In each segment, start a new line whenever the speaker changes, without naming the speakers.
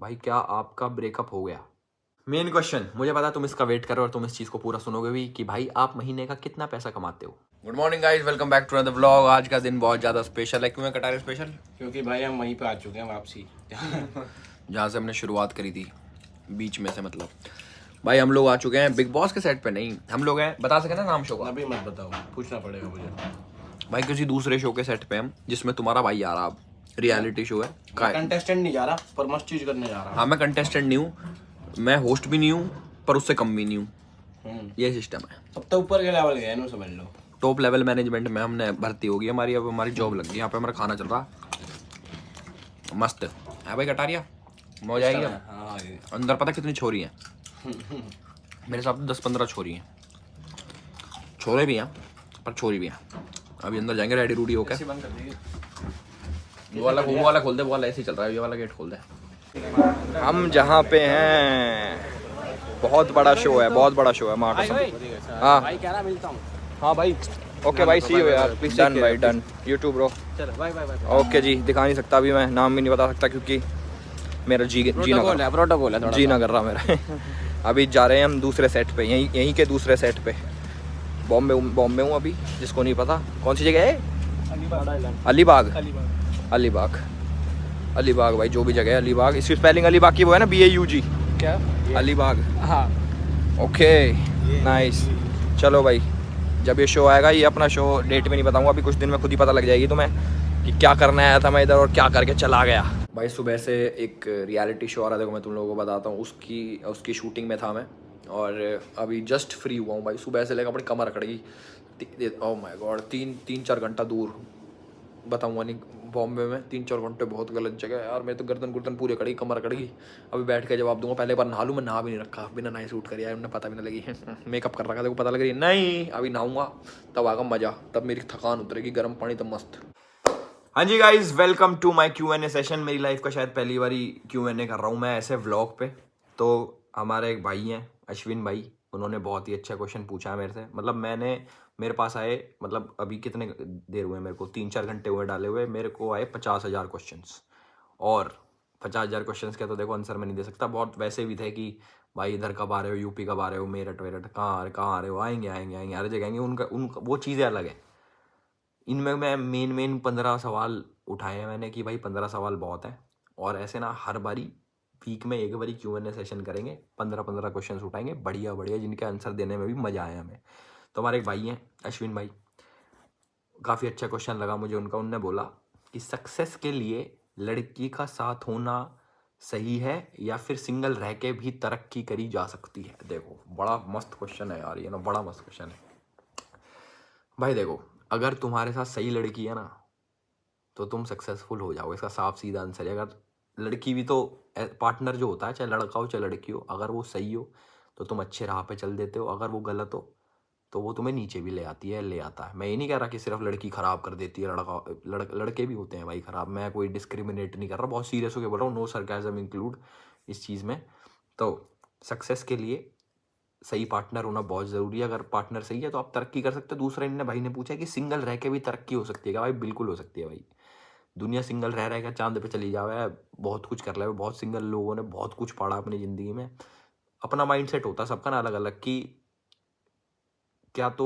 भाई क्या आपका ब्रेकअप हो गया? मेन क्वेश्चन, मुझे पता तुम इसका वेट करो और तुम इस चीज़ को पूरा सुनोगे भी कि भाई आप महीने का कितना पैसा कमाते हो। Good morning guys, welcome back to another vlog. आज का दिन बहुत ज़्यादा स्पेशल है। क्यों है कटारे स्पेशल?
क्योंकि भाई हम वहीं पे आ चुके हैं वापसी।
जहाँ से हमने शुरुआत करी थी, बीच में से मतलब। भाई हम लोग आ चुके हैं बिग बॉस के सेट पे। नहीं, हम लोग हैं, बता सके ना नाम शो का?
अभी मत बताओ, पूछना पड़ेगा मुझे।
भाई किसी दूसरे शो के सेट पे हम, जिसमें तुम्हारा भाई आ रहा। अब रियलिटी शो है।
कंटेस्टेंट नहीं जा रहा, पर मस्त चीज करने जा रहा।
हाँ, मैं कंटेस्टेंट नहीं हूँ, मैं होस्ट भी नहीं हूँ, पर उससे कम भी नहीं हूँ। ये सिस्टम है।
अब तो ऊपर के लेवल गया, समझ लो।
टॉप लेवल मैनेजमेंट में हमने भर्ती होगी हमारी। अब हमारी जॉब लग गई, यहाँ पे हमारा खाना चल रहा मस्त है भाई। कटारिया मौज आएगी।
हाँ,
अंदर पता कितनी छोरी हैं? मेरे साथ 10-15 छोरी हैं। छोरे भी हैं पर छोरी भी हैं। अभी अंदर जाएंगे रेडी रूडी होकर। वो वाला खोल दे, वो वाला ऐसे ही चल रहा है। ये वाला गेट खोल दे। हम जहाँ पे हैं बहुत बड़ा शो है, बहुत बड़ा शो है। हाँ
भाई कह रहा मिलता हूँ।
हाँ भाई, ओके भाई, सी यू यार। डन भाई, डन। YouTube bro.
चलो बाय बाय।
ओके जी, दिखा नहीं सकता अभी, मैं नाम भी नहीं बता सकता क्योंकि मेरा जी ना
प्रोटोकॉल है,
जी ना कर रहा मेरा। अभी जा रहे हैं हम दूसरे सेट पे, यहीं के दूसरे सेट पे। बॉम्बे हूँ अभी, जिसको नहीं पता कौन सी जगह है। अलीबाग। अलीबाग भाई, जो भी जगह है अलीबाग। इसकी स्पेलिंग अलीबाग की वो है ना, BAUG। क्या? अलीबाग। हाँ ओके नाइस। चलो भाई, जब ये शो आएगा, ये अपना शो डेट में नहीं बताऊंगा, अभी कुछ दिन में खुद ही पता लग जाएगी तुम्हें कि क्या करने आया था मैं इधर और क्या करके चला गया। भाई सुबह से एक रियलिटी शो आ रहा है, देखो मैं तुम लोगों को बताता हूँ। उसकी शूटिंग में था मैं, और अभी जस्ट फ्री हुआ हूँ भाई। सुबह से लेकर अपनी कमर अकड़ गई। ओह माय गॉड, 3-4 घंटा दूर बताऊँगा नहीं, बॉम्बे में 3-4 घंटे बहुत गलत जगह है यार। मैं तो गर्दन पूरी अकड़ी, कमर अकड़ गई। अभी बैठ के जवाब दूंगा। पहले बार नहा लूँ, मैं नहा भी नहीं रखा, बिना नहाए शूट करिया है, उन्हें पता भी नहीं लगी। मेकअप कर रखा, देखो पता लग रही है नहीं। अभी नहाऊंगा तब आगा मजा, तब मेरी थकान उतरेगी, गर्म पानी तब मस्त। हाँ जी guys, welcome to my Q&A session. मेरी लाइफ का शायद पहली बार Q&A कर रहा हूँ मैं ऐसे व्लॉग पे। तो हमारे एक भाई हैं, अश्विन भाई, उन्होंने बहुत ही अच्छा क्वेश्चन पूछा है मेरे से। मतलब मेरे पास आए, मतलब अभी कितने देर हुए मेरे को, 3-4 घंटे हुए डाले हुए। मेरे को आए 50,000 क्वेश्चन। और 50,000 क्वेश्चन का तो देखो आंसर मैं नहीं दे सकता। बहुत वैसे भी थे कि भाई इधर कब आ रहे हो, यूपी कब आ रहे हो, मेरठ वेरठ कहाँ आ रहे हो, आएंगे हर जगह आएंगे। उनका वो चीज़ें अलग है। इनमें मैं मेन 15 सवाल उठाए हैं मैंने कि भाई 15 सवाल बहुत हैं। और ऐसे ना हर बारी वीक में एक बारी Q&A सेशन करेंगे, 15-15 क्वेश्चन उठाएंगे बढ़िया बढ़िया, जिनके आंसर देने में भी मज़ा आया हमें। तो हमारे एक भाई हैं अश्विन भाई, काफ़ी अच्छा क्वेश्चन लगा मुझे उनका। उनने बोला कि सक्सेस के लिए लड़की का साथ होना सही है या फिर सिंगल रह के भी तरक्की करी जा सकती है। देखो बड़ा मस्त क्वेश्चन है यार, ये ना बड़ा मस्त क्वेश्चन है भाई। देखो, अगर तुम्हारे साथ सही लड़की है ना तो तुम सक्सेसफुल हो जाओगे, इसका साफ सीधा आंसर है। अगर लड़की भी तो, पार्टनर जो होता है, चाहे लड़का हो चाहे लड़की हो, अगर वो सही हो तो तुम अच्छे राह पे चल देते हो। अगर वो गलत हो तो वो तुम्हें नीचे भी ले आती है, ले आता है। मैं ये नहीं कह रहा कि सिर्फ लड़की ख़राब कर देती है, लड़के भी होते हैं भाई ख़राब। मैं कोई डिस्क्रिमिनेट नहीं कर रहा, बहुत सीरियस होकर बोल रहा हूँ, नो सरकाज़म इंक्लूड इस चीज़ में। तो सक्सेस के लिए सही पार्टनर होना बहुत ज़रूरी है। अगर पार्टनर सही है तो आप तरक्की कर सकते हो। दूसरा इन्होंने भाई ने पूछा कि सिंगल रह के भी तरक्की हो सकती है क्या? भाई बिल्कुल हो सकती है भाई। दुनिया सिंगल रह रह के चांद पे चली जावे, बहुत कुछ कर ले। बहुत सिंगल लोगों ने बहुत कुछ पाड़ा अपनी ज़िंदगी में। अपना माइंडसेट होता है सबका ना अलग अलग, कि क्या तो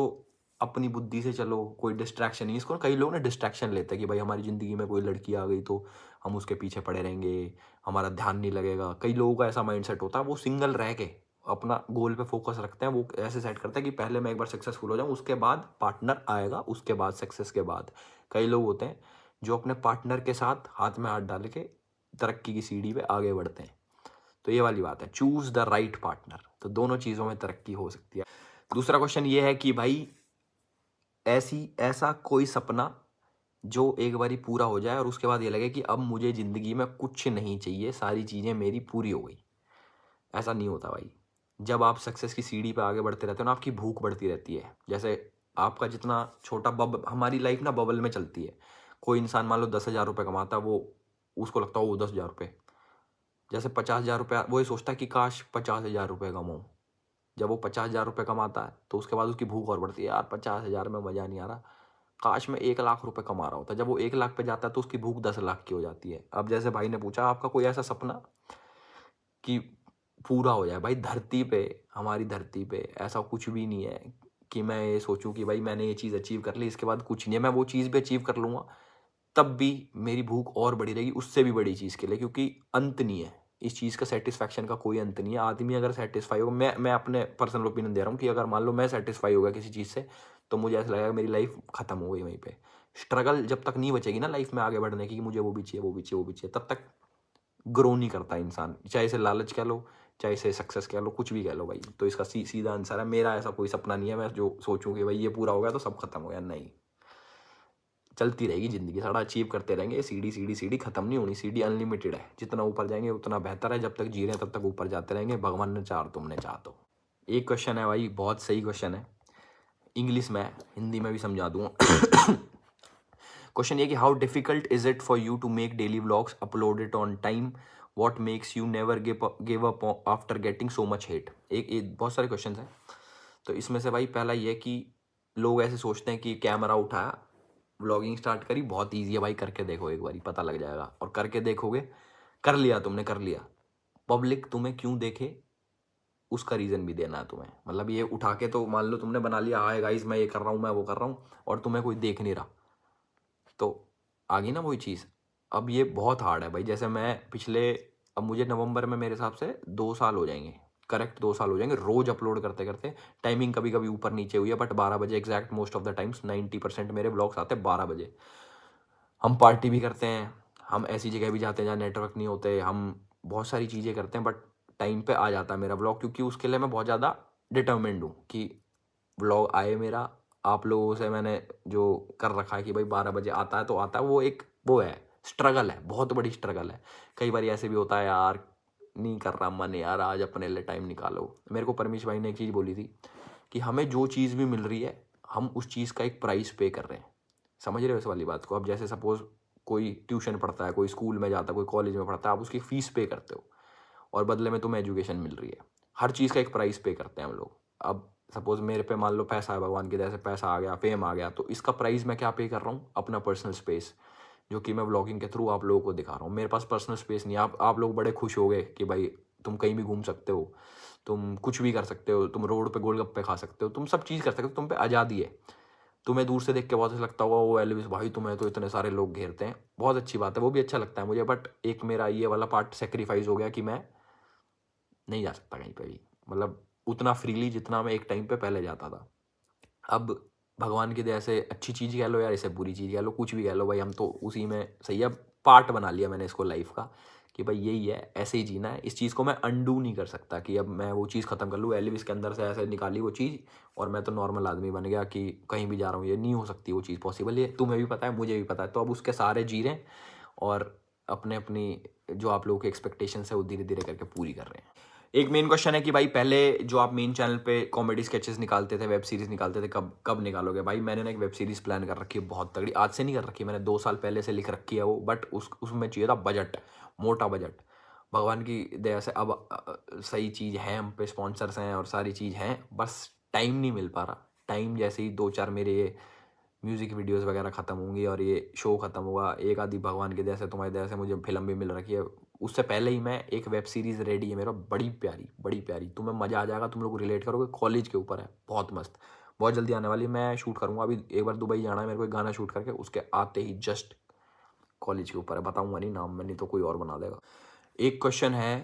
अपनी बुद्धि से चलो, कोई डिस्ट्रैक्शन नहीं। इसको कई लोग ना डिस्ट्रैक्शन लेते हैं कि भाई हमारी ज़िंदगी में कोई लड़की आ गई तो हम उसके पीछे पड़े रहेंगे, हमारा ध्यान नहीं लगेगा। कई लोगों का ऐसा माइंडसेट होता है, वो सिंगल रह के अपना गोल पे फोकस रखते हैं। वो ऐसे सेट करते हैं कि पहले मैं एक बार सक्सेसफुल हो जाऊँ, उसके बाद पार्टनर आएगा, उसके बाद सक्सेस के बाद। कई लोग होते हैं जो अपने पार्टनर के साथ हाथ में हाथ डाल के तरक्की की सीढ़ी पे आगे बढ़ते हैं। तो ये वाली बात है, चूज़ द राइट पार्टनर, तो दोनों चीज़ों में तरक्की हो सकती है। दूसरा क्वेश्चन ये है कि भाई ऐसा कोई सपना जो एक बारी पूरा हो जाए और उसके बाद ये लगे कि अब मुझे ज़िंदगी में कुछ नहीं चाहिए, सारी चीज़ें मेरी पूरी हो गई। ऐसा नहीं होता भाई। जब आप सक्सेस की सीढ़ी पे आगे बढ़ते रहते हो ना, आपकी भूख बढ़ती रहती है। जैसे आपका जितना छोटा हमारी लाइफ ना बबल में चलती है। कोई इंसान मान लो 10,000 रुपये कमाता है, वो उसको लगता है वो 10,000 रुपये। जैसे 50,000 रुपये, वो ये सोचता है कि काश 50,000 रुपये कमाऊँ। जब वो 50,000 रुपये कमाता है तो उसके बाद उसकी भूख और बढ़ती है, यार 50,000 में मज़ा नहीं आ रहा, काश मैं 1 लाख रुपये कमा रहा होता। जब वो 1 लाख पे जाता है तो उसकी भूख 10 लाख की हो जाती है। अब जैसे भाई ने पूछा, आपका कोई ऐसा सपना कि पूरा हो जाए भाई। धरती पे, हमारी धरती पे ऐसा कुछ भी नहीं है कि मैं ये सोचूं कि भाई मैंने ये चीज़ अचीव कर ली, इसके बाद कुछ नहीं है। मैं वो चीज़ भी अचीव कर लूँगा, तब भी मेरी भूख और बड़ी रहेगी उससे भी बड़ी चीज़ के लिए, क्योंकि अंत नहीं है इस चीज़ का, सेटिस्फैक्शन का कोई अंत नहीं है। आदमी अगर सेटिस्फाई होगा, मैं अपने पर्सनल ओपिनियन दे रहा हूँ कि अगर मान लो मैं सेटिस्फाई होगा किसी चीज़ से, तो मुझे ऐसा लगेगा मेरी लाइफ खत्म हो गई वहीं पे। स्ट्रगल जब तक नहीं बचेगी ना लाइफ में आगे बढ़ने की, कि मुझे वो भी चाहिए, वो भी चाहिए, वो भी चाहिए, तब तक ग्रो नहीं करता इंसान। चाहे इसे लालच कह लो, चाहे इसे सक्सेस कह लो, कुछ भी कह लो भाई। तो इसका सीधा आंसर है, मेरा ऐसा कोई सपना नहीं है मैं जो सोचूं कि भाई ये पूरा हो गया तो सब खत्म हो गया। नहीं, चलती रहेगी ज़िंदगी, सारा अचीव करते रहेंगे। सीढ़ी सीढ़ी सीढ़ी खत्म नहीं होनी, सीढ़ी अनलिमिटेड है। जितना ऊपर जाएंगे उतना बेहतर है, जब तक जी रहे हैं तब तक ऊपर जाते रहेंगे, भगवान ने चाह तुमने चाह तो। एक क्वेश्चन है भाई, बहुत सही क्वेश्चन है, इंग्लिश में, हिंदी में भी समझा दूँगा। क्वेश्चन ये कि how difficult is it for you to make daily vlogs, upload it on time, what makes you never give up after getting so much hate. एक बहुत सारे क्वेश्चन हैं, तो इसमें से भाई पहला ये कि लोग ऐसे सोचते हैं कि कैमरा उठाया, व्लॉगिंग स्टार्ट करी, बहुत ईजी है भाई, करके देखो एक बारी पता लग जाएगा। और करके देखोगे, कर लिया तुमने, कर लिया, पब्लिक तुम्हें क्यों देखे उसका रीज़न भी देना है तुम्हें। मतलब ये उठा के तो मान लो तुमने बना लिया, हाय गाइस मैं ये कर रहा हूँ, मैं वो कर रहा हूँ, और तुम्हें कोई देख नहीं रहा, तो आ गई ना वही चीज़। अब ये बहुत हार्ड है भाई। जैसे मैं पिछले, अब मुझे नवंबर में मेरे हिसाब से 2 साल हो जाएंगे, करेक्ट 2 साल हो जाएंगे रोज़ अपलोड करते करते। टाइमिंग कभी कभी ऊपर नीचे हुई है, बट 12 बजे exact most of the times 90% मेरे ब्लॉग्स आते हैं 12 बजे। हम पार्टी भी करते हैं, हम ऐसी जगह भी जाते हैं जहाँ नेटवर्क नहीं होते, हम बहुत सारी चीज़ें करते हैं, बट टाइम पे आ जाता है मेरा ब्लॉग, क्योंकि उसके लिए मैं बहुत ज़्यादा डिटर्मिन्ड हूँ कि व्लॉग आए मेरा। आप लोगों से मैंने जो कर रखा है कि भाई 12 बजे आता है तो आता है, वो एक वो है, स्ट्रगल है, बहुत बड़ी स्ट्रगल है। कई बार ऐसे भी होता है यार, नहीं कर रहा मन यार, आज अपने लिए टाइम निकालो। मेरे को परमेश भाई ने एक चीज़ बोली थी कि हमें जो चीज़ भी मिल रही है, हम उस चीज़ का एक प्राइस पे कर रहे हैं। समझ रहे हो इस वाली बात को? अब जैसे सपोज कोई ट्यूशन पढ़ता है, कोई स्कूल में जाता है, कोई कॉलेज में पढ़ता है, आप उसकी फ़ीस पे करते हो और बदले में तुम्हें एजुकेशन मिल रही है। हर चीज़ का एक प्राइस पे करते हैं हम लोग। अब सपोज मेरे पे मान लो पैसा है, भगवान की दया से पैसा आ गया, फेम आ गया, तो इसका प्राइस मैं क्या पे कर रहा हूँ? अपना पर्सनल स्पेस, जो कि मैं व्लॉगिंग के थ्रू आप लोगों को दिखा रहा हूँ। मेरे पास पर्सनल स्पेस नहीं है। आप लोग बड़े खुश हो गए कि भाई तुम कहीं भी घूम सकते हो, तुम कुछ भी कर सकते हो, तुम रोड पे गोलगप्पे खा सकते हो, तुम सब चीज़ कर सकते हो, तुम पे आज़ादी है। तुम्हें दूर से देख के बहुत अच्छा लगता होगा, वो एलविस भाई तुम्हें तो इतने सारे लोग घेरते हैं, बहुत अच्छी बात है, वो भी अच्छा लगता है मुझे। बट एक मेरा ये वाला पार्ट सेक्रीफाइस हो गया कि मैं नहीं जा सकता कहीं पे भी, मतलब उतना फ्रीली जितना मैं एक टाइम पे पहले जाता था। अब भगवान की दया से अच्छी चीज़ कह लो यार, इसे बुरी चीज़ कह लो, कुछ भी कह लो भाई, हम तो उसी में सही है। पार्ट बना लिया मैंने इसको लाइफ का कि भाई यही है, ऐसे ही जीना है। इस चीज़ को मैं अनडू नहीं कर सकता कि अब मैं वो चीज़ ख़त्म कर लूँ। एलविस के अंदर से ऐसे निकाली वो चीज़ और मैं तो नॉर्मल आदमी बन गया कि कहीं भी जा रहा हूँ, ये नहीं हो सकती वो चीज़ पॉसिबल। ये तुम्हें भी पता है, मुझे भी पता है। तो अब उसके सारे जी रहे हैं और अपने अपनी जो आप लोगों की एक्सपेक्टेशंस है वो धीरे धीरे करके पूरी कर रहे हैं। एक मेन क्वेश्चन है कि भाई पहले जो आप मेन चैनल पे कॉमेडी स्केचेस निकालते थे, वेब सीरीज निकालते थे, कब कब निकालोगे? भाई मैंने ना एक वेब सीरीज प्लान कर रखी है बहुत तगड़ी, आज से नहीं कर रखी, मैंने 2 साल पहले से लिख रखी है वो। बट उसमें चाहिए था बजट, मोटा बजट। भगवान की दया से अब सही चीज़ है, हम पे स्पॉन्सर्स हैं और सारी चीज़ हैं, बस टाइम नहीं मिल पा रहा। टाइम जैसे ही 2-4 मेरे ये म्यूज़िक वीडियोस वगैरह ख़त्म होंगी और ये शो ख़त्म होगा, एक आधी भगवान की दया से, तुम्हारी दया से मुझे फिल्म भी मिल रखी है, उससे पहले ही मैं एक वेब सीरीज़ रेडी है मेरा, बड़ी प्यारी, बड़ी प्यारी, तुम्हें मज़ा आ जाएगा, तुम लोग रिलेट करोगे। कॉलेज के ऊपर है, बहुत मस्त, बहुत जल्दी आने वाली है। मैं शूट करूँगा अभी, एक बार दुबई जाना है मेरे को, एक गाना शूट करके उसके आते ही जस्ट कॉलेज के ऊपर है। बताऊँगा नहीं नाम में, नहीं तो कोई और बना देगा। एक क्वेश्चन है,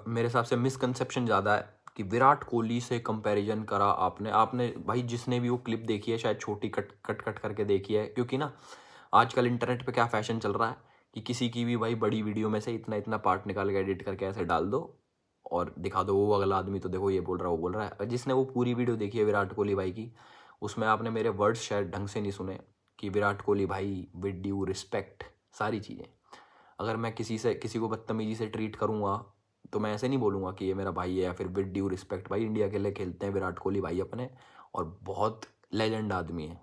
मेरे हिसाब से मिसकंसेप्शन ज़्यादा है कि विराट कोहली से कंपैरिजन करा आपने भाई, जिसने भी वो क्लिप देखी है शायद छोटी कट कट कट करके देखी है, क्योंकि ना आजकल इंटरनेट पे क्या फैशन चल रहा है कि किसी की भी भाई बड़ी वीडियो में से इतना इतना पार्ट निकाल के एडिट करके ऐसे डाल दो और दिखा दो, वो अगला आदमी तो देखो ये बोल रहा है, वो बोल रहा है। जिसने वो पूरी वीडियो देखी है विराट कोहली भाई की, उसमें आपने मेरे वर्ड्स शायद ढंग से नहीं सुने कि विराट कोहली भाई विद ड्यू रिस्पेक्ट, सारी चीज़ें। अगर मैं किसी को बदतमीजी से ट्रीट करूँगा तो मैं ऐसे नहीं बोलूँगा कि ये मेरा भाई है या फिर विद ड्यू रिस्पेक्ट। भाई इंडिया के लिए खेलते हैं विराट कोहली भाई अपने, और बहुत लेजेंड आदमी है,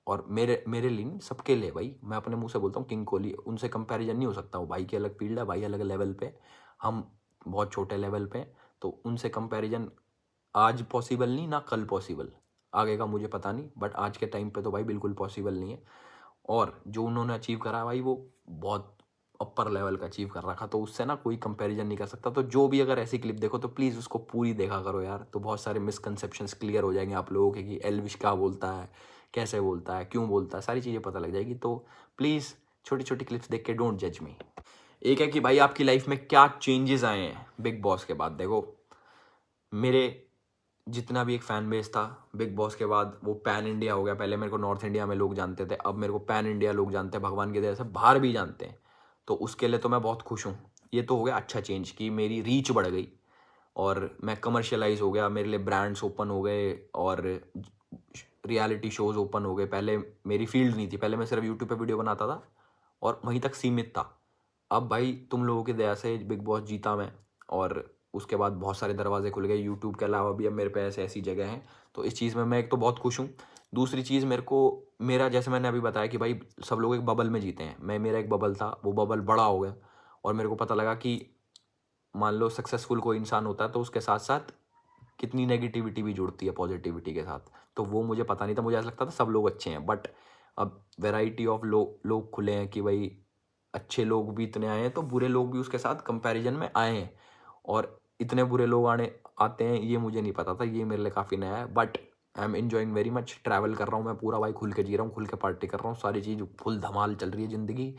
और मेरे लिए नहीं, सबके लिए भाई, मैं अपने मुंह से बोलता हूँ किंग कोहली, उनसे कंपैरिजन नहीं हो सकता। वो भाई की अलग फील्ड है, भाई अलग लेवल पे, हम बहुत छोटे लेवल पे, तो उनसे कंपैरिजन आज पॉसिबल नहीं, ना कल पॉसिबल, आगे का मुझे पता नहीं, बट आज के टाइम पे तो भाई बिल्कुल पॉसिबल नहीं है। और जो उन्होंने अचीव करा है भाई, वो बहुत अपर लेवल का अचीव कर रखा, तो उससे ना कोई कंपैरिजन नहीं कर सकता। तो जो भी अगर ऐसी क्लिप देखो तो प्लीज़ उसको पूरी देखा करो यार, तो बहुत सारे मिसकंसेप्शंस क्लियर हो जाएंगे आप लोगों के कि एल्विश क्या बोलता है, कैसे बोलता है, क्यों बोलता है, सारी चीज़ें पता लग जाएगी। तो प्लीज़ छोटी छोटी क्लिप्स देख के डोंट जज मी। एक है कि भाई आपकी लाइफ में क्या चेंजेस आए हैं बिग बॉस के बाद। देखो मेरे जितना भी एक फ़ैन बेस था बिग बॉस के बाद वो पैन इंडिया हो गया। पहले मेरे को नॉर्थ इंडिया में लोग जानते थे, अब मेरे को पैन इंडिया लोग जानते हैं, भगवान की दया से बाहर भी जानते हैं। तो उसके लिए तो मैं बहुत खुश हूँ। ये तो हो गया अच्छा चेंज कि मेरी रीच बढ़ गई और मैं कमर्शियलाइज हो गया, मेरे लिए ब्रांड्स ओपन हो गए और रियलिटी शोज़ ओपन हो गए। पहले मेरी फील्ड नहीं थी, पहले मैं सिर्फ यूट्यूब पे वीडियो बनाता था और वहीं तक सीमित था। अब भाई तुम लोगों की दया से बिग बॉस जीता मैं, और उसके बाद बहुत सारे दरवाजे खुल गए। यूट्यूब के अलावा भी अब मेरे पे ऐसी जगह हैं, तो इस चीज़ में मैं एक तो बहुत खुश हूँ। दूसरी चीज़ मेरे को मेरा, जैसे मैंने अभी बताया कि भाई सब लोग एक बबल में जीते हैं, मेरा एक बबल था, वो बबल बड़ा हो गया और मेरे को पता लगा कि मान लो सक्सेसफुल कोई इंसान होता है तो उसके साथ साथ कितनी नेगेटिविटी भी जुड़ती है पॉजिटिविटी के साथ। तो वो मुझे पता नहीं था, मुझे ऐसा लगता था सब लोग अच्छे हैं, बट अब वैरायटी ऑफ लोग खुले हैं कि भाई अच्छे लोग भी इतने आए हैं तो बुरे लोग भी उसके साथ कंपैरिजन में आए हैं, और इतने बुरे लोग आते हैं ये मुझे नहीं पता था, ये मेरे लिए काफ़ी नया है। But I am enjoying very much, travel कर रहा हूँ मैं पूरा भाई, खुल के जी रहा हूँ, खुल के पार्टी कर रहा हूँ, सारी चीज़ फुल धमाल चल रही है ज़िंदगी।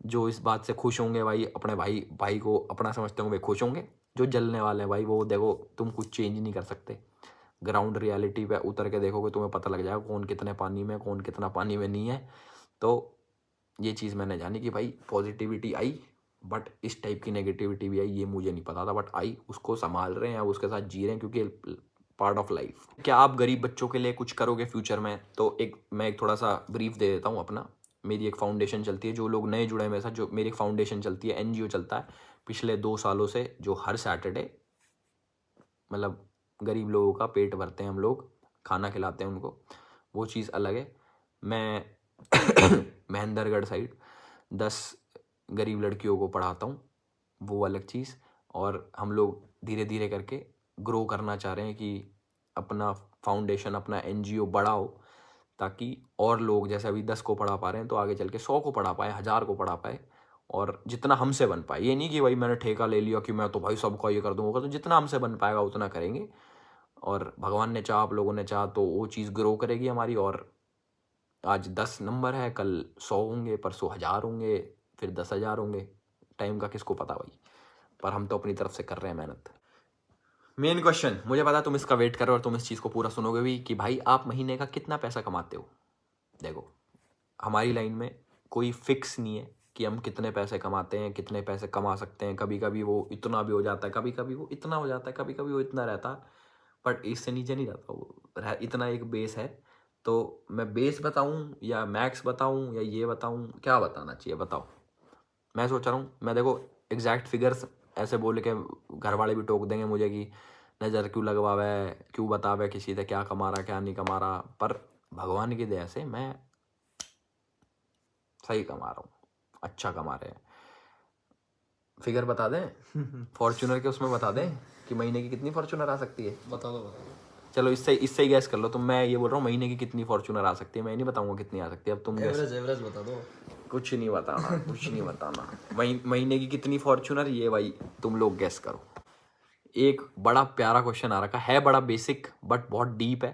जो इस बात से खुश होंगे भाई, अपने भाई को अपना समझते होंगे, वे खुश होंगे। जो जलने वाले हैं भाई वो देखो, तुम कुछ चेंज नहीं कर सकते। ग्राउंड रियलिटी पे उतर के देखोगे तुम्हें पता लग जाएगा कौन कितने पानी में, कौन कितना पानी में नहीं है। तो ये चीज़ मैंने जानी कि भाई पॉजिटिविटी आई, बट इस टाइप की नेगेटिविटी भी आई, ये मुझे नहीं पता था, बट आई। उसको संभाल रहे हैं, उसके साथ जी रहे हैं, क्योंकि पार्ट ऑफ लाइफ। क्या आप गरीब बच्चों के लिए कुछ करोगे फ्यूचर में? तो मैं एक थोड़ा सा ब्रीफ दे देता हूँ अपना। मेरी एक फाउंडेशन चलती है, जो लोग नए जुड़े हैं मेरे साथ, जो मेरी एक फाउंडेशन चलती है, NGO चलता है पिछले 2 सालों से, जो हर सैटरडे मतलब गरीब लोगों का पेट भरते हैं हम लोग, खाना खिलाते हैं उनको, वो चीज़ अलग है। मैं महेंद्रगढ़ साइड 10 गरीब लड़कियों को पढ़ाता हूँ, वो अलग चीज़। और हम लोग धीरे धीरे करके ग्रो करना चाह रहे हैं कि अपना फाउंडेशन, अपना NGO बड़ा हो, ताकि और लोग जैसे अभी 10 को पढ़ा पा रहे हैं तो आगे चल के 100 को पढ़ा पाए, 1000 को पढ़ा पाए, और जितना हमसे बन पाए। ये नहीं कि भाई मैंने ठेका ले लिया कि मैं तो भाई सबका ये कर दूँगा, तो जितना हमसे बन पाएगा उतना करेंगे। और भगवान ने चाहा, आप लोगों ने चाहा, तो वो चीज़ ग्रो करेगी हमारी। और आज 10 नंबर है, कल 100 होंगे, परसों 1000 होंगे, फिर 10,000 होंगे। टाइम का किसको पता भाई, पर हम तो अपनी तरफ से कर रहे हैं मेहनत। मेन क्वेश्चन, मुझे पता तुम इसका वेट कर रहे हो और तुम इस चीज़ को पूरा सुनोगे भी, कि भाई आप महीने का कितना पैसा कमाते हो। देखो हमारी लाइन में कोई फिक्स नहीं है कि हम कितने पैसे कमाते हैं, कितने पैसे कमा सकते हैं। कभी कभी वो इतना भी हो जाता है, कभी कभी वो इतना हो जाता है, कभी कभी वो इतना रहता है, बट इससे नीचे नहीं जाता वो। इतना एक बेस है। तो मैं बेस बताऊं या मैक्स बताऊं या ये बताऊं, क्या बताना चाहिए बताओ। मैं सोच रहा हूँ, मैं देखो एग्जैक्ट फिगर्स ऐसे बोल के घर वाले भी टोक देंगे मुझे कि नज़र क्यों लगवावे, क्यों बतावे किसी से क्या कमा रहा क्या नहीं कमा रहा, पर भगवान की दया से मैं सही कमा रहा हूँ, अच्छा कमा रहे हैं। फिगर बता दें फॉर्च्यूनर के, उसमें बता दें कि महीने की कितनी फॉर्च्यूनर आ सकती है।
बता दो।
चलो इससे ही गैस कर लो। तो मैं ये बोल रहा हूँ महीने की कितनी फॉर्च्यूनर आ सकती है, मैं नहीं बताऊंगा कितनी आ सकती है, अब तुम
एवरेज बता दो।
कुछ नहीं बताना, कुछ नहीं बताना। महीने की कितनी फॉर्च्यूनर, ये भाई तुम लोग गैस करो। एक बड़ा प्यारा क्वेश्चन आ रखा है, बड़ा बेसिक बट बहुत डीप है,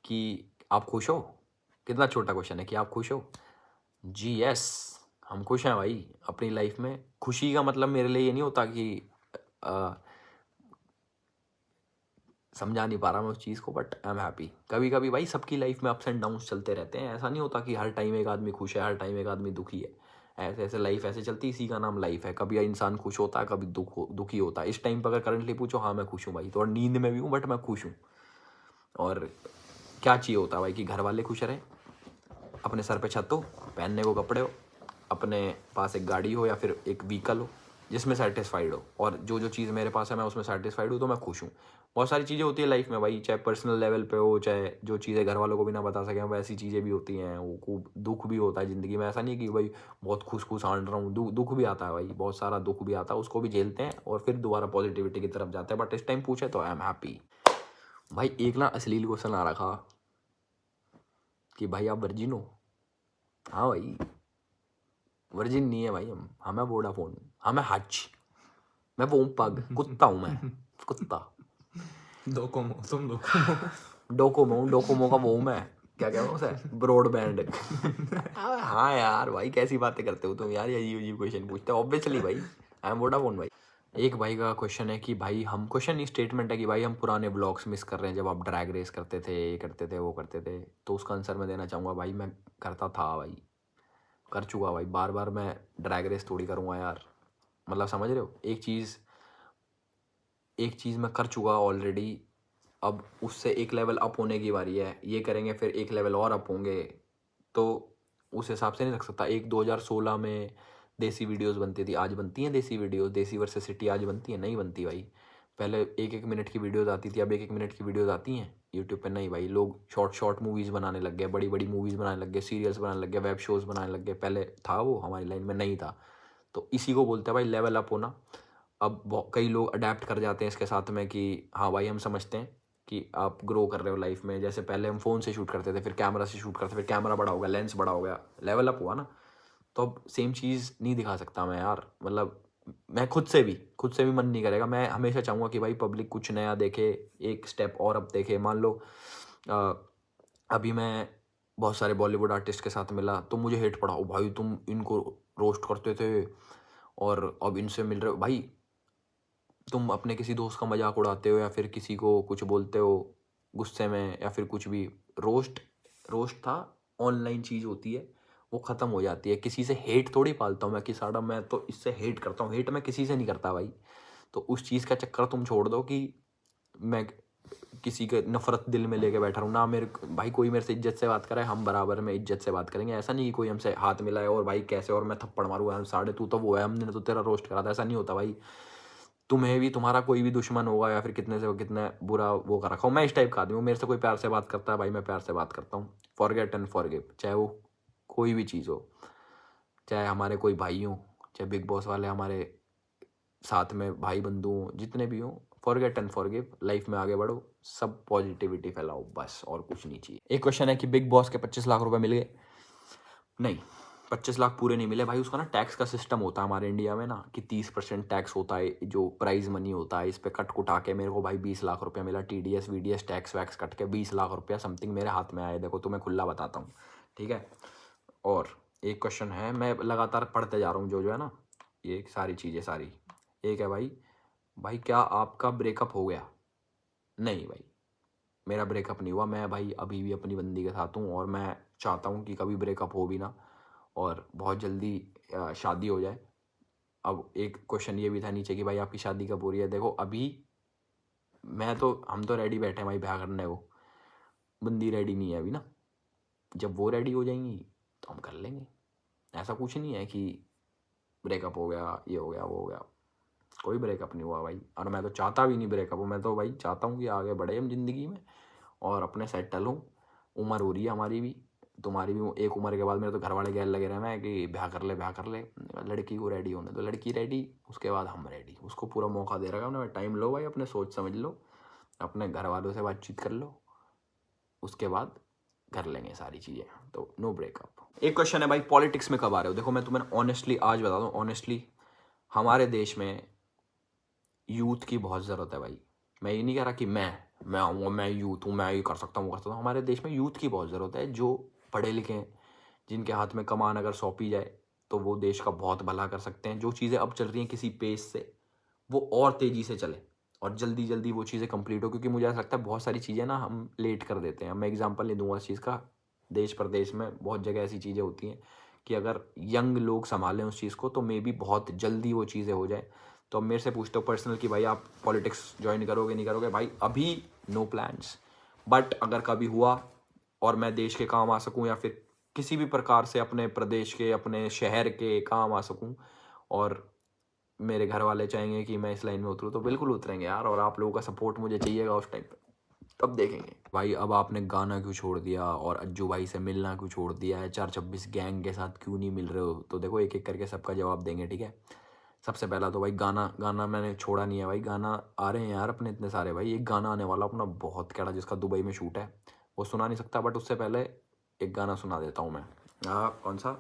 कि आप खुश हो। कितना छोटा क्वेश्चन है कि आप खुश हो। जी यस, हम खुश हैं भाई अपनी लाइफ में। खुशी का मतलब मेरे लिए ये नहीं होता कि समझा नहीं पा रहा मैं उस चीज़ को, बट आई एम हैप्पी। कभी कभी भाई सबकी लाइफ में अप्स एंड डाउन्स चलते रहते हैं, ऐसा नहीं होता कि हर टाइम एक आदमी खुश है, हर टाइम एक आदमी दुखी है। ऐसे ऐसे लाइफ ऐसे चलती, इसी का नाम लाइफ है। कभी इंसान खुश होता है, कभी दुखी होता है। इस टाइम पर अगर करंटली पूछो, हाँ मैं खुश हूँ भाई, तो नींद में भी हूँ बट मैं खुश हूँ। और क्या चाहिए होता है भाई कि घर वाले खुश रहें, अपने सर पे छत हो, पहनने को कपड़े हो, अपने पास एक गाड़ी हो या फिर एक व्हीकल हो जिसमें सेटिस्फाइड हो। और जो चीज़ मेरे पास है मैं उसमें सेटिस्फाइड हूँ, तो मैं खुश हूँ। बहुत सारी चीज़ें होती है लाइफ में भाई, चाहे पर्सनल लेवल पे हो, चाहे जो चीज़ें घर वालों को भी ना बता सकें, वैसी चीज़ें भी होती हैं। वो खूब दुख भी होता है ज़िंदगी में। ऐसा नहीं कि भाई बहुत खुश आंट रहा हूँ, दुख भी आता है भाई, बहुत सारा दुख भी आता है, उसको भी झेलते हैं और फिर दोबारा पॉजिटिविटी की तरफ जाते हैं। बट इस टाइम पूछे तो आई एम हैप्पी। भाई एक ना अश्लील क्वेश्चन आ रखा कि भाई आप वर्जिन हो। हाँ भाई, वर्जिन नहीं है भाई हम, हमें वोडाफोन, हमें हज, मैं वो पग कुत्ता हूँ मैं, कुत्ता।
डोकोमो, तुम डोकोमो।
डोकोमो का वो हूँ मैं, क्या क्या उसे, ब्रॉडबैंड। हाँ यार भाई कैसी बातें करते हो तुम यार, ये अजीब क्वेश्चन पूछते हो। ऑब्वियसली भाई आई एम वोडाफोन भाई। एक भाई का क्वेश्चन है कि भाई हम, क्वेश्चन नहीं स्टेटमेंट है कि भाई हम पुराने ब्लॉग्स मिस कर रहे हैं जब आप ड्रैग रेस करते थे, ये करते थे, वो करते थे। तो उसका आंसर मैं देना चाहूँगा भाई, मैं करता था भाई, कर चुका भाई, बार बार मैं ड्रैग रेस थोड़ी करूँगा यार, मतलब समझ रहे हो। एक चीज़ मैं कर चुका ऑलरेडी, अब उससे एक लेवल अप होने की बारी है, ये करेंगे फिर एक लेवल और अप होंगे, तो उस हिसाब से नहीं रख सकता। 2016 में देसी वीडियोस बनती थी, आज बनती हैं देसी वीडियोस, देसी वर्सेस सिटी आज बनती है, नहीं बनती भाई। पहले 1-1 मिनट की वीडियोस आती थी, अब 1-1 मिनट की वीडियोस आती हैं यूट्यूब पे, नहीं भाई। लोग शॉर्ट मूवीज़ बनाने लग गए, बड़ी बड़ी मूवीज़ बनाने लग गए, सीरियल्स बनाने लग गए, वेब शोज़ बनाने लग गए। पहले था वो, हमारी लाइन में नहीं था। तो इसी को बोलते हैं भाई लेवल अप होना। अब कई लोग अडेप्ट कर जाते हैं इसके साथ में कि हाँ भाई हम समझते हैं कि आप ग्रो कर रहे हो लाइफ में। जैसे पहले हम फ़ोन से शूट करते थे, फिर कैमरा से शूट करते, फिर कैमरा बड़ा हो गया, लेंस बड़ा हो गया, लेवल अप हुआ ना। तो अब सेम चीज़ नहीं दिखा सकता मैं यार, मतलब मैं खुद से भी मन नहीं करेगा। मैं हमेशा चाहूँगा कि भाई पब्लिक कुछ नया देखे, एक स्टेप और अब देखे। मान लो अभी मैं बहुत सारे बॉलीवुड आर्टिस्ट के साथ मिला तो मुझे हेट पड़ा, ओ भाई तुम इनको रोस्ट करते थे और अब इनसे मिल रहे हो। भाई तुम अपने किसी दोस्त का मजाक उड़ाते हो या फिर किसी को कुछ बोलते हो गुस्से में या फिर कुछ भी, रोस्ट था, ऑनलाइन चीज़ होती है, वो ख़त्म हो जाती है। किसी से हेट थोड़ी पालता हूँ मैं कि साड़ा मैं तो इससे हेट करता हूँ, हेट मैं किसी से नहीं करता भाई। तो उस चीज़ का चक्कर तुम छोड़ दो कि मैं किसी के नफरत दिल में लेके बैठा रहूँ ना। मेरे भाई कोई मेरे से इज्जत से बात करे, हम बराबर में इज्जत से बात करेंगे। ऐसा नहीं कि कोई हमसे हाथ मिलाए और भाई कैसे और मैं थप्पड़ मारूँ, हम साढ़े तू तो वो है, हमने तो तेरा रोस्ट करा था, ऐसा नहीं होता भाई। तुम्हें भी तुम्हारा कोई भी दुश्मन होगा या फिर कितने से कितने बुरा वो कर रखा हूँ, मैं इस टाइप का आदमी हूँ। मेरे से कोई प्यार से बात करता है भाई, मैं प्यार से बात करता हूँ। फॉरगेट एंड फॉरगिव, चाहे वो कोई भी चीज़ हो, चाहे हमारे कोई भाई हों, चाहे बिग बॉस वाले हमारे साथ में भाई बंधु हों, जितने भी हों, फॉरगेट एंड फॉरगिव, लाइफ में आगे बढ़ो, सब पॉजिटिविटी फैलाओ, बस और कुछ नहीं चाहिए। एक क्वेश्चन है कि बिग बॉस के 25 लाख रुपए मिल गए? नहीं, 25 लाख पूरे नहीं मिले भाई। उसका ना टैक्स का सिस्टम होता है हमारे इंडिया में ना कि 30% टैक्स होता है, जो प्राइज मनी होता है, इस पे कट कुटा के मेरे को भाई 20 लाख रुपया मिला। TDS VDS tax wax cut के 20 लाख रुपया समथिंग मेरे हाथ में आए। देखो तुम्हें खुला बताता हूँ, ठीक है। और एक क्वेश्चन है, मैं लगातार पढ़ते जा रहा हूँ जो है ना, ये सारी चीज़ें सारी। एक है भाई क्या आपका ब्रेकअप हो गया? नहीं भाई, मेरा ब्रेकअप नहीं हुआ। मैं भाई अभी भी अपनी बंदी के साथ हूँ और मैं चाहता हूँ कि कभी ब्रेकअप हो भी ना और बहुत जल्दी शादी हो जाए। अब एक क्वेश्चन ये भी था नीचे कि भाई आपकी शादी कब हो रही है? देखो अभी हम तो रेडी बैठे हैं भाई ब्याह करने को, बंदी रेडी नहीं है अभी ना। जब वो रेडी हो जाएंगी तो हम कर लेंगे। ऐसा कुछ नहीं है कि ब्रेकअप हो गया, ये हो गया, वो हो गया। कोई ब्रेकअप नहीं हुआ भाई, और मैं तो चाहता भी नहीं ब्रेकअप हो। मैं तो भाई चाहता हूँ कि आगे बढ़े हम ज़िंदगी में और अपने सेटल हों। उम्र हो रही है हमारी भी, तुम्हारी भी। एक उम्र के बाद मेरे तो घर वाले गैर लगे रहे हैं कि ब्याह कर ले, ब्याह कर ले। लड़की को रेडी होने तो लड़की रेडी, उसके बाद हम रेडी। उसको पूरा मौका दे रखा हमने। टाइम लो भाई, अपने सोच समझ लो, अपने घर वालों से बातचीत कर लो, उसके बाद कर लेंगे सारी चीज़ें। तो नो ब्रेकअप। एक क्वेश्चन है भाई, पॉलिटिक्स में कब आ रहे हो? देखो मैं तुम्हें ऑनेस्टली आज बता दूँ, ऑनेस्टली हमारे देश में यूथ की बहुत ज़रूरत है भाई। मैं ये नहीं कह रहा कि मैं आऊँगा, मैं यूथ हूँ, मैं ये कर सकता हूँ, वो कर सकता हूँ। हमारे देश में यूथ की बहुत ज़रूरत है, जो पढ़े लिखे हैं, जिनके हाथ में कमान अगर सौंपी जाए तो वो देश का बहुत भला कर सकते हैं। जो चीज़ें अब चल रही हैं किसी पेस से, वो और तेज़ी से चले और जल्दी जल्दी वो चीज़ें कंप्लीट हो। क्योंकि मुझे ऐसा लगता है बहुत सारी चीज़ें ना हम लेट कर देते हैं। मैं एग्जांपल नहीं दूंगा इस चीज़ का, देश प्रदेश में बहुत जगह ऐसी चीज़ें होती हैं कि अगर यंग लोग संभालें उस चीज़ को तो मे बी बहुत जल्दी वो चीज़ें हो जाए। तो अब मेरे से पूछते हो पर्सनल कि भाई आप पॉलिटिक्स ज्वाइन करोगे नहीं करोगे? भाई अभी नो प्लान्स, बट अगर कभी हुआ और मैं देश के काम आ सकूं या फिर किसी भी प्रकार से अपने प्रदेश के, अपने शहर के काम आ सकूं और मेरे घर वाले चाहेंगे कि मैं इस लाइन में उतरूँ, तो बिल्कुल उतरेंगे यार। और आप लोगों का सपोर्ट मुझे चाहिएगा उस टाइम पे, तब देखेंगे। भाई अब आपने गाना क्यों छोड़ दिया और अज्जू भाई से मिलना क्यों छोड़ दिया है? 426 गैंग के साथ क्यों नहीं मिल रहे हो? तो देखो एक एक करके सबका जवाब देंगे, ठीक है। सबसे पहला तो भाई गाना मैंने छोड़ा नहीं है भाई। गाना आ रहे हैं यार अपने इतने सारे भाई। एक गाना आने वाला अपना बहुत कड़ा, जिसका दुबई में शूट है, वो सुना नहीं सकता, बट उससे पहले एक गाना सुना देता हूँ मैं। कौन सा?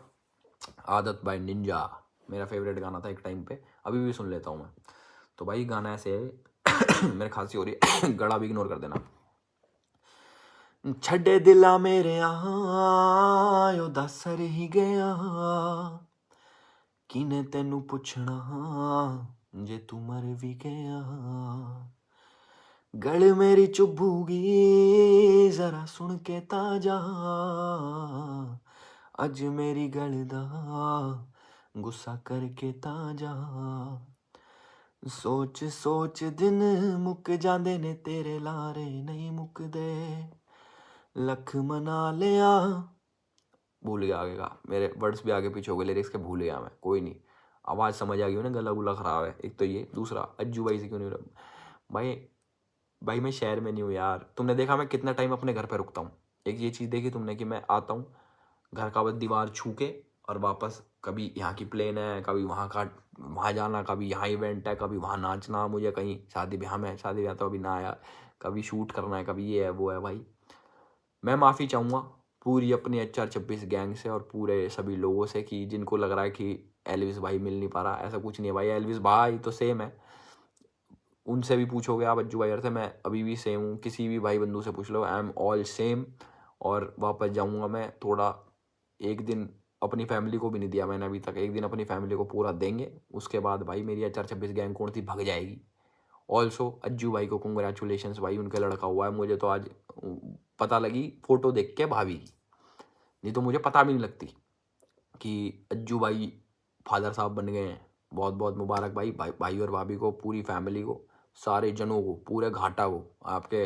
आदत बाय निंजा मेरा फेवरेट गाना था एक टाइम पे, अभी भी सुन लेता हूँ मैं। तो भाई गाना ऐसे है मेरे खांसी हो रही है गला भी इग्नोर कर देना। छड्डे दिला मेरे आयो दस रही गया किने तेनू पुछना जे तू मर भी गया, गल मेरी चुभूगी जरा सुन के ताजा, अज मेरी गल दा गुस्सा करके ताजा, सोच सोच दिन मुक जांदे ने तेरे लारे नहीं मुकदे, लख मना लिया। भूल गया आगे का, मेरे वर्ड्स भी आगे पीछे हो गए, लिरिक्स के भूल गया मैं, कोई नहीं, आवाज़ समझ आ गई हो ना, गला गुला खराब है एक तो ये, दूसरा अज्जू भाई से क्यों नहीं भाई, भाई मैं शहर में नहीं हूँ यार, तुमने देखा मैं कितना टाइम अपने घर पे रुकता हूँ, एक ये चीज़ देखी तुमने कि मैं आता हूँ घर का बस दीवार छू के और वापस, कभी यहाँ की प्लेन है, कभी वहाँ का वहाँ जाना, कभी यहाँ इवेंट है, कभी वहाँ नाचना, मुझे कहीं शादी ब्याह में, शादी ब्याह तो अभी ना आया, कभी शूट करना है, कभी ये है वो है। भाई मैं माफ़ी चाहूँगा पूरी अपनी HR26 गैंग से और पूरे सभी लोगों से कि जिनको लग रहा है कि एल्विस भाई मिल नहीं पा रहा, ऐसा कुछ नहीं है भाई, एल्विस भाई तो सेम है, उनसे भी पूछोगे आप अज्जू भाई से, मैं अभी भी सेम हूँ, किसी भी भाई बंधु से पूछ लो, आई एम ऑल सेम। और वापस जाऊँगा मैं थोड़ा, एक दिन अपनी फैमिली को भी नहीं दिया मैंने अभी तक, एक दिन अपनी फैमिली को पूरा देंगे, उसके बाद भाई मेरी HR26 गैंग कौन सी भग जाएगी। ऑल्सो अज्जू भाई को कंग्रेचुलेशंस भाई, उनका लड़का हुआ है, मुझे तो आज पता लगी फ़ोटो देख के भाभी की, नहीं तो मुझे पता भी नहीं लगती कि अज्जू भाई फादर साहब बन गए हैं। बहुत बहुत मुबारक भाई, भाई और भाभी को, पूरी फैमिली को, सारे जनों को, पूरे घाटा को, आपके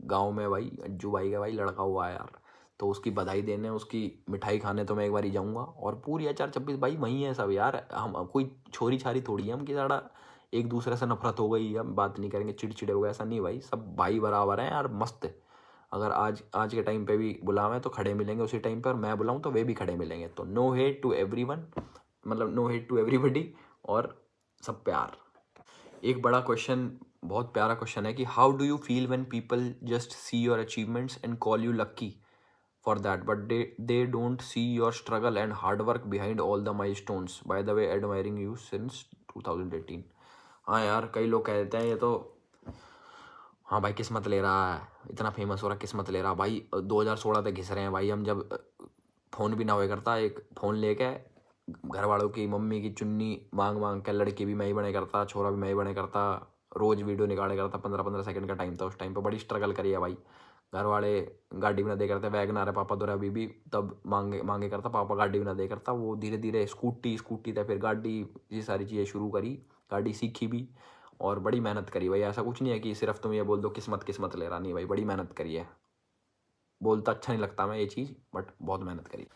गांव में भाई अज्जू भाई का भाई लड़का हुआ है यार, तो उसकी बधाई देने, उसकी मिठाई खाने तो मैं एक बार ही जाऊँगा। और पूरी HR26 भाई वहीं है सब यार, हम कोई छोरी छारी थोड़ी है हम कि सारा एक दूसरे से नफरत हो गई, हम बात नहीं करेंगे, चिड़चिड़े हो गए, ऐसा नहीं भाई, सब भाई बराबर हैं यार, मस्त है। अगर आज के टाइम पे भी बुलावें तो खड़े मिलेंगे उसी टाइम पे, और मैं बुलाऊं तो वे भी खड़े मिलेंगे, तो नो हेट टू एवरीवन, मतलब नो हेट टू एवरीबडी, और सब प्यार। एक बड़ा क्वेश्चन, बहुत प्यारा क्वेश्चन है कि how do you feel when people just see your achievements and call you lucky for that, but they don't see your struggle and hard work behind all the milestones, by the way admiring you since 2018। हाँ यार, कई लोग कह देते हैं ये तो, हाँ भाई किस्मत ले रहा है, इतना फेमस हो रहा है, किस्मत ले रहा भाई, 2016 तक घिस रहे हैं भाई हम, जब फ़ोन भी ना हुआ करता, एक फ़ोन लेके घर वालों की, मम्मी की चुन्नी मांग मांग के, लड़की भी मैं ही बने करता, छोरा भी मैं ही बने करता, रोज़ वीडियो निकाले करता, 15-15 सेकंड का टाइम था उस टाइम पे, बड़ी स्ट्रगल करी है भाई। घर वाले गाड़ी भी ना दे करते, वैगनार है पापा दो अभी भी, तब मांगे मांगे करता, पापा गाड़ी भी ना दे करता, वो धीरे धीरे स्कूटी था, फिर गाड़ी, ये सारी चीज़ें शुरू करी, गाड़ी सीखी भी, और बड़ी मेहनत करी भाई। ऐसा कुछ नहीं है कि सिर्फ तुम ये बोल दो किस्मत किस्मत ले रहा, नहीं भाई, बड़ी मेहनत करी है, बोलता अच्छा नहीं लगता मैं ये चीज़, बट बहुत मेहनत करी।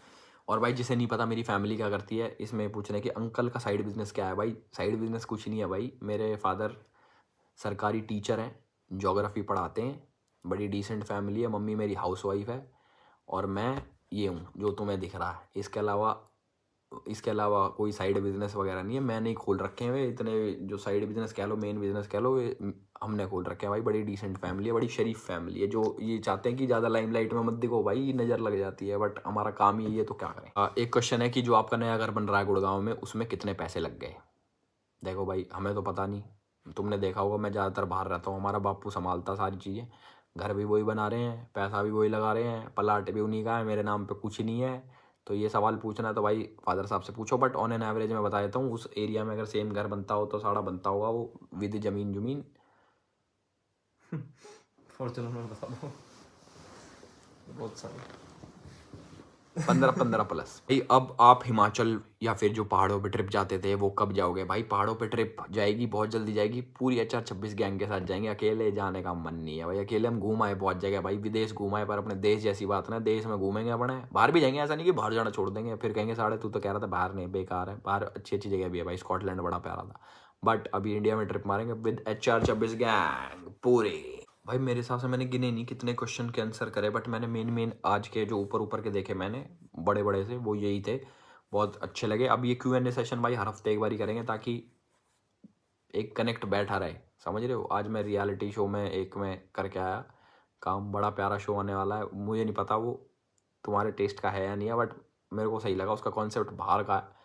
और भाई जिसे नहीं पता मेरी फैमिली क्या करती है, इसमें पूछ रहे हैं कि अंकल का साइड बिजनेस क्या है। भाई साइड बिजनेस कुछ नहीं है भाई, मेरे फादर सरकारी टीचर हैं, ज्योग्राफी पढ़ाते हैं, बड़ी डिसेंट फैमिली है, मम्मी मेरी हाउसवाइफ है, और मैं ये हूँ जो तुम्हें दिख रहा है। इसके अलावा कोई साइड बिजनेस वगैरह नहीं है, मैंने ही खोल रखे हैं इतने, जो साइड बिजनेस कह लो, मेन बिजनेस कह लो, हमने खोल रखे हैं भाई। बड़ी डिसेंट फैमिली है, बड़ी शरीफ फैमिली है, जो ये चाहते हैं कि ज़्यादा लाइमलाइट में मत दिखो भाई, नज़र लग जाती है, बट हमारा काम ही है तो क्या करें। एक क्वेश्चन है कि जो आपका नया घर बन रहा है गुड़गांव में, उसमें कितने पैसे लग गए। देखो भाई हमें तो पता नहीं, तुमने देखा होगा मैं ज़्यादातर बाहर रहता हूँ, हमारा बापू संभालता सारी चीज़ें, घर भी वही बना रहे हैं, पैसा भी वही लगा रहे हैं, प्लाट भी उन्हीं का है, मेरे नाम पे कुछ नहीं है। तो ये सवाल पूछना है तो भाई फादर साहब से पूछो, बट ऑन एन एवरेज मैं बता देता हूँ, उस एरिया में अगर सेम घर बनता हो तो सारा बनता होगा वो विद ज़मीन
फॉर्चूनर में बता दो, बहुत सारे
15 प्लस। भाई अब आप हिमाचल या फिर जो पहाड़ों पे ट्रिप जाते थे वो कब जाओगे। भाई पहाड़ों पे ट्रिप जाएगी, बहुत जल्दी जाएगी, पूरी HR26 गैंग के साथ जाएंगे, अकेले जाने का मन नहीं है भाई। अकेले हम घूम आए बहुत जगह भाई, विदेश घूम आए, पर अपने देश जैसी बात ना, देश में घूमेंगे अपने, बाहर भी जाएंगे, ऐसा नहीं कि बाहर जाना छोड़ देंगे, फिर कहेंगे साढ़े तू तो कह रहा था बाहर नहीं, बेकार है, बाहर अच्छी अच्छी जगह भी है भाई, स्कॉटलैंड बड़ा प्यारा था, बट अभी इंडिया में ट्रिप मारेंगे विद HR26 गैंग पूरे। भाई मेरे हिसाब से मैंने गिने नहीं कितने क्वेश्चन के आंसर करे, बट मैंने मेन आज के जो ऊपर के देखे मैंने, बड़े बड़े से, वो यही थे, बहुत अच्छे लगे। अब ये Q&A सेशन भाई हर हफ्ते एक बार ही करेंगे, ताकि एक कनेक्ट बैठा रहे, समझ रहे हो। आज मैं रियलिटी शो में एक में करके आया काम, बड़ा प्यारा शो आने वाला है, मुझे नहीं पता वो तुम्हारे टेस्ट का है या नहीं है, बट मेरे को सही लगा, उसका कॉन्सेप्ट बाहर का है,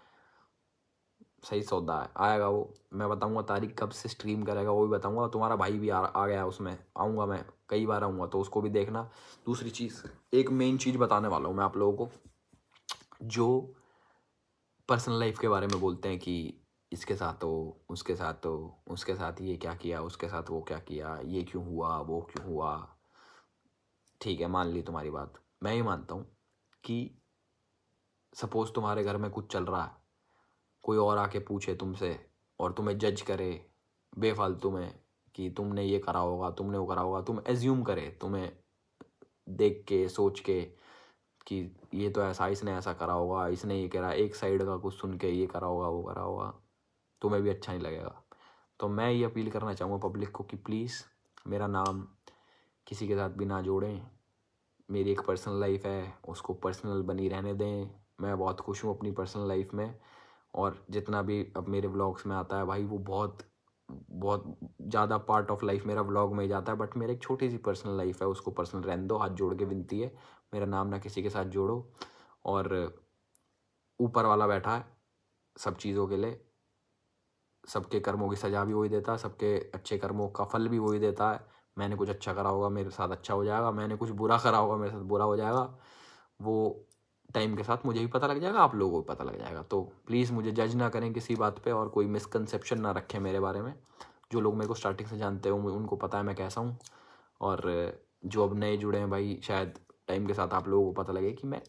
सही सौदा है। आएगा वो, मैं बताऊंगा तारीख कब से स्ट्रीम करेगा वो भी बताऊंगा। तुम्हारा भाई भी आ गया उसमें, आऊँगा मैं, कई बार आऊँगा, तो उसको भी देखना। दूसरी चीज़, एक मेन चीज़ बताने वाला हूँ मैं आप लोगों को, जो पर्सनल लाइफ के बारे में बोलते हैं कि इसके साथ हो, उसके साथ हो, उसके साथ ये क्या किया, उसके साथ वो क्या किया, ये क्यों हुआ, वो क्यों हुआ। ठीक है, मान ली तुम्हारी बात, मैं ही मानता हूँ कि सपोज़ तुम्हारे घर में कुछ चल रहा है, कोई और आके पूछे तुमसे और तुम्हें जज करे बेफालतू में कि तुमने ये करा होगा, तुमने वो करा होगा, तुम एज्यूम करे, तुम्हें देख के सोच के कि ये तो ऐसा, इसने ऐसा करा होगा, इसने ये करा, एक साइड का कुछ सुन के ये करा होगा, वो करा होगा, तुम्हें भी अच्छा नहीं लगेगा। तो मैं ये अपील करना चाहूँगा पब्लिक को कि प्लीज़ मेरा नाम किसी के साथ भी ना जोड़ें। मेरी एक पर्सनल लाइफ है, उसको पर्सनल बनी रहने दें। मैं बहुत खुश हूँ अपनी पर्सनल लाइफ में, और जितना भी अब मेरे व्लॉग्स में आता है भाई, वो बहुत बहुत ज़्यादा पार्ट ऑफ लाइफ मेरा व्लॉग में ही जाता है। बट मेरी एक छोटी सी पर्सनल लाइफ है, उसको पर्सनल रहने दो, हाथ जोड़ के विनती है। मेरा नाम ना किसी के साथ जोड़ो। और ऊपर वाला बैठा है सब चीज़ों के लिए, सबके कर्मों की सज़ा भी वही देता है, सबके अच्छे कर्मों का फल भी वही देता है। मैंने कुछ अच्छा करा होगा मेरे साथ अच्छा हो जाएगा, मैंने कुछ बुरा करा होगा मेरे साथ बुरा हो जाएगा। वो टाइम के साथ मुझे भी पता लग जाएगा, आप लोगों को भी पता लग जाएगा। तो प्लीज़ मुझे जज ना करें किसी बात पे, और कोई मिसकंसेप्शन ना रखें मेरे बारे में। जो लोग मेरे को स्टार्टिंग से जानते हो उनको पता है मैं कैसा हूँ, और जो अब नए जुड़े हैं भाई, शायद टाइम के साथ आप लोगों को पता लगे कि मैं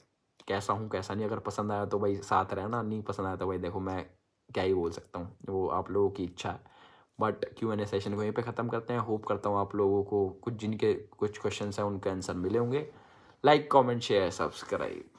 कैसा हूँ कैसा नहीं। अगर पसंद आया तो भाई साथ रहना, नहीं पसंद आया तो भाई देखो मैं क्या ही बोल सकता हूँ, वो आप लोगों की इच्छा है। बट Q&A सेशन को यहीं पे ख़त्म करते हैं। होप करता हूँ आप लोगों को कुछ जिनके कुछ क्वेश्चंस हैं उनके आंसर मिले होंगे। Like, comment, share, subscribe.